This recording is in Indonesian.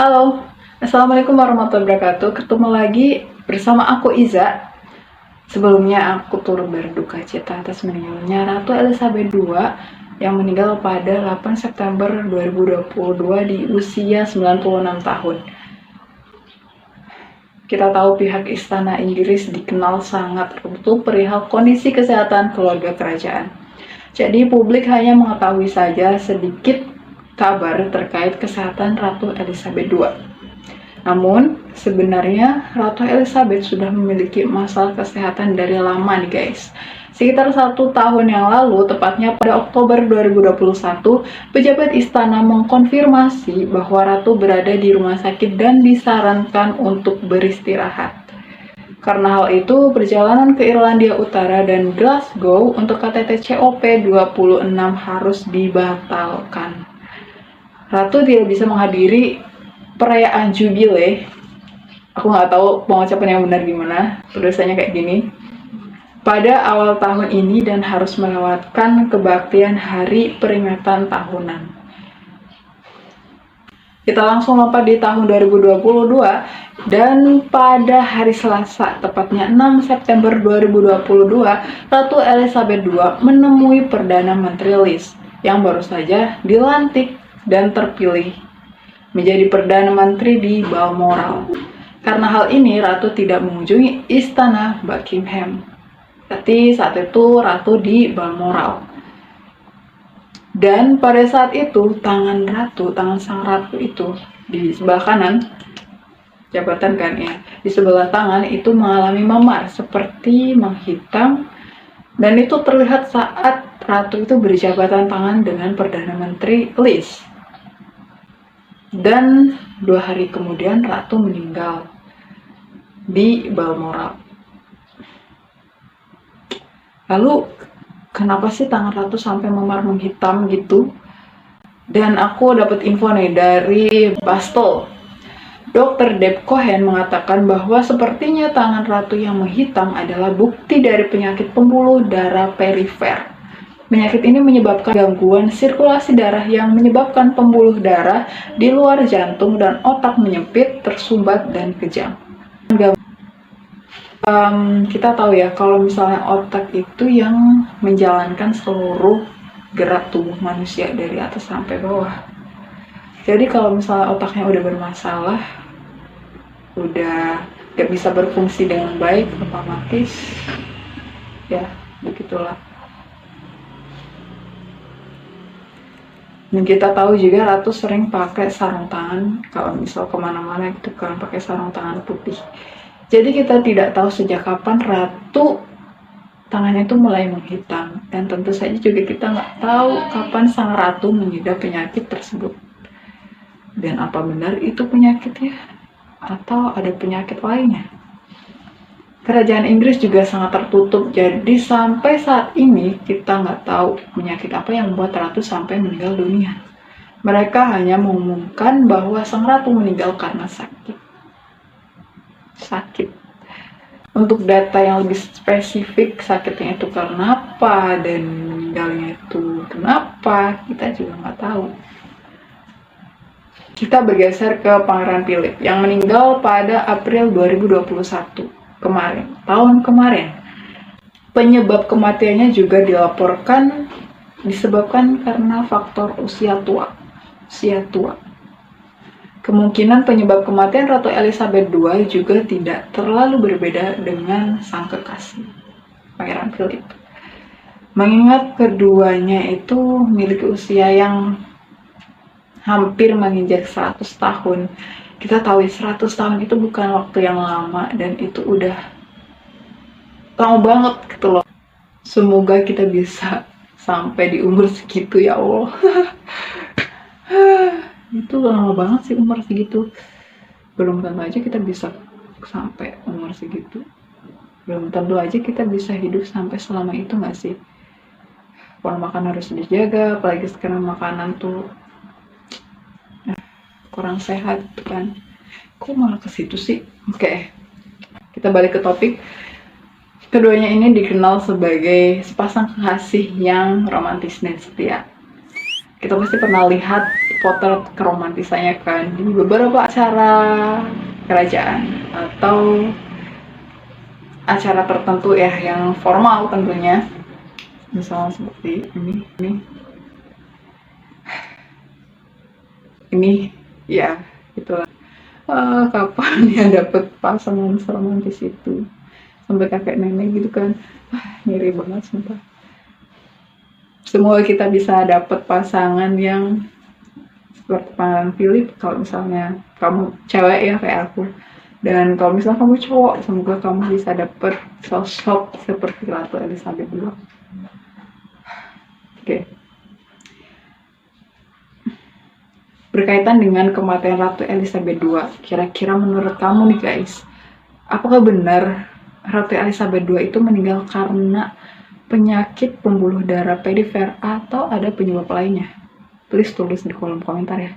Halo, Assalamualaikum warahmatullahi wabarakatuh. Ketemu lagi bersama aku Iza. Sebelumnya aku turut berduka cita atas meninggalnya Ratu Elizabeth II yang meninggal pada 8 September 2022 di usia 96 tahun. Kita tahu pihak istana Inggris dikenal sangat tertutup perihal kondisi kesehatan keluarga kerajaan. Jadi publik hanya mengetahui saja sedikit kabar terkait kesehatan Ratu Elizabeth II. Namun, sebenarnya Ratu Elizabeth sudah memiliki masalah kesehatan dari lama nih guys. Sekitar 1 tahun yang lalu, tepatnya pada Oktober 2021, pejabat istana mengkonfirmasi bahwa Ratu berada di rumah sakit dan disarankan untuk beristirahat. Karena hal itu, perjalanan ke Irlandia Utara dan Glasgow untuk KTT COP26 harus dibatalkan. Ratu tidak bisa menghadiri perayaan Jubile. Aku nggak tahu pengucapan yang benar gimana, tulisannya kayak gini. Pada awal tahun ini dan harus melewatkan kebaktian hari peringatan tahunan. Kita langsung lompat di tahun 2022 dan pada hari Selasa, tepatnya 6 September 2022, Ratu Elizabeth II menemui Perdana Menteri Liz yang baru saja dilantik dan terpilih menjadi Perdana Menteri di Balmoral. Karena hal ini, Ratu tidak mengunjungi istana Buckingham. Berarti saat itu Ratu di Balmoral. Dan pada saat itu, tangan sang Ratu itu di sebelah kanan, jabatan kan ya, di sebelah tangan itu mengalami memar seperti menghitam. Dan itu terlihat saat Ratu itu berjabatan tangan dengan Perdana Menteri Liz. Dan 2 hari kemudian Ratu meninggal di Balmoral. Lalu kenapa sih tangan Ratu sampai memar menghitam gitu? Dan aku dapat info nih dari Bristol. Dr. Deb Cohen mengatakan bahwa sepertinya tangan Ratu yang menghitam adalah bukti dari penyakit pembuluh darah perifer. Penyakit ini menyebabkan gangguan sirkulasi darah yang menyebabkan pembuluh darah di luar jantung dan otak menyempit, tersumbat, dan kejang. Kita tahu ya, kalau misalnya otak itu yang menjalankan seluruh gerak tubuh manusia dari atas sampai bawah. Jadi kalau misalnya otaknya udah bermasalah, udah gak bisa berfungsi dengan baik, otomatis ya begitulah. Dan kita tahu juga Ratu sering pakai sarung tangan kalau misal kemana-mana gitu kan, pakai sarung tangan putih. Jadi kita tidak tahu sejak kapan Ratu tangannya itu mulai menghitam, dan tentu saja juga kita nggak tahu kapan sang Ratu mengidap penyakit tersebut. Dan apa benar itu penyakitnya atau ada penyakit lainnya? Kerajaan Inggris juga sangat tertutup, jadi sampai saat ini kita nggak tahu penyakit apa yang membuat Ratu sampai meninggal dunia. Mereka hanya mengumumkan bahwa sang Ratu meninggal karena sakit. Untuk data yang lebih spesifik, sakitnya itu karena apa dan meninggalnya itu kenapa, kita juga nggak tahu. Kita bergeser ke Pangeran Philip yang meninggal pada April 2021. Tahun kemarin. Penyebab kematiannya juga dilaporkan disebabkan karena faktor usia tua. Kemungkinan penyebab kematian Ratu Elizabeth II juga tidak terlalu berbeda dengan sang kekasih, Pangeran Philip. Mengingat keduanya itu memiliki usia yang hampir menginjak 100 tahun. Kita tahu 100 tahun itu bukan waktu yang lama, dan itu udah lama banget gitu loh. Semoga kita bisa sampai di umur segitu ya Allah. Itu lama banget sih umur segitu. Belum tentu aja kita bisa sampai umur segitu. Belum tentu aja kita bisa hidup sampai selama itu nggak sih? Pola makan harus dijaga, apalagi sekarang makanan tuh kurang sehat kan. Kok malah ke situ sih? Oke. Kita balik ke topik. Keduanya ini dikenal sebagai sepasang kekasih yang romantis dan setia. kita pasti pernah lihat potret keromantisannya kan di beberapa acara kerajaan atau acara tertentu ya yang formal tentunya, misalnya seperti ini ya itulah. Kapan ya dapet pasangan seromantis itu sampai kakek nenek gitu kan, ngiri banget sumpah. Semoga kita bisa dapet pasangan yang seperti Pangeran Philip kalau misalnya kamu cewek ya kayak aku, dan kalau misalnya kamu cowok semoga kamu bisa dapet sosok seperti Ratu Elizabeth II. Oke. Berkaitan dengan kematian Ratu Elizabeth II, kira-kira menurut kamu nih guys, apakah benar Ratu Elizabeth II itu meninggal karena penyakit pembuluh darah perifer atau ada penyebab lainnya? Please tulis di kolom komentar ya.